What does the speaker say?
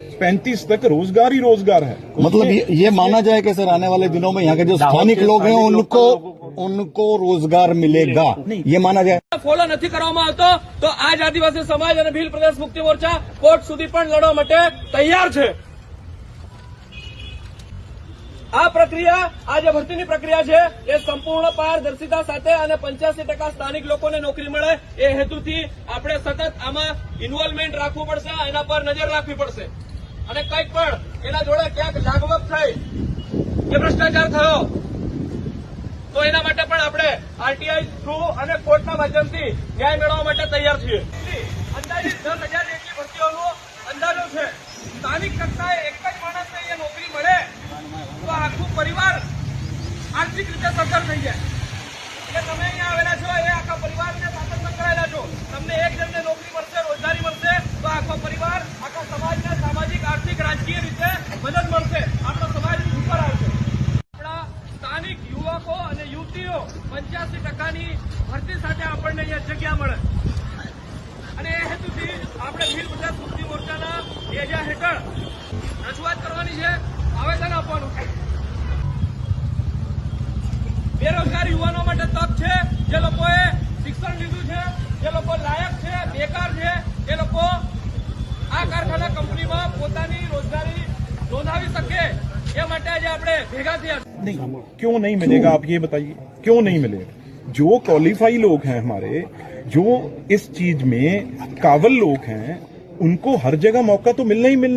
35 तक रोजगार ही रोजगार है। मतलब ये माना जाए कि सर आने वाले दिनों में यहाँ के जो स्थानिक लोग हैं उनको रोजगार मिलेगा, ये माना जाए। ફોલો નથી કરવામાં આવતો તો આજ આદિવાસી સમાજ અને ભીલ પ્રદેશ મુક્તિ મોરચા કોર્ટ સુધી પણ લડવા માટે તૈયાર છે। આ પ્રક્રિયા આ જે ભરતીની પ્રક્રિયા છે એ સંપૂર્ણ પારદર્શિતા સાથે અને 85% સ્થાનિક લોકોને નોકરી મળે એ હેતુથી આપણે સતત આમાં ઇન્વોલ્વમેન્ટ રાખવું પડશે, એના પર નજર રાખવી પડશે અને કંઈક પણ એના જોડે ક્યાંક લાગવગ થઈ કે ભ્રષ્ટાચાર થયો તો એના માટે પણ આપણે આરટીઆઈ થ્રુ અને કોર્ટના માધ્યમથી ન્યાય મેળવવા માટે તૈયાર છીએ। અંદાજિત 10,000 જેટલી ભરતીઓનો અંદાજો છે। સ્થાનિક કક્ષાએ એક જ માણસને અહીંયા નોકરી મળે તો આખું પરિવાર આર્થિક રીતે સદ્ધર થઈ જાય। એટલે તમે અહીંયા આવેલા છો એ આખા પરિવારને સાથે સંકળાયેલા છો। તમને એક જણને નોકરી મળશે, રોજગારી મળશે તો આખો પરિવાર, આખા સમાજને સામાજિક, આર્થિક, રાજકીય રીતે મદદ મળશે, આપણો સમાજ ઉપર આવશે। આપણા સ્થાનિક યુવકો અને યુવતીઓ 85%ની ભરતી સાથે આપણને અહીંયા જગ્યા મળે અને એ હેતુથી આપણે ભીલ પ્રદેશ મુક્તિ મોરચાના એજા હેઠળ રજૂઆત કરવાની છે, આવેદન આપવાનું છે। બેરોજગાર યુવાનો માટે તક છે। જે લોકોએ શિક્ષણ લીધું છે, જે લોકો લાયક છે, બેકાર છે, એ લોકો આ કારખાના કંપનીમાં પોતાની રોજગારી નોંધાવી શકે એ માટે આજે આપણે ભેગા થયા। नहीं, क्यों नहीं मिलेगा आप ये बताइए, क्यों नहीं मिलेगा? जो क्वालिफाई लोग हैं हमारे, जो इस चीज में काबिल लोग हैं, उनको हर जगह मौका तो मिलना ही मिलना।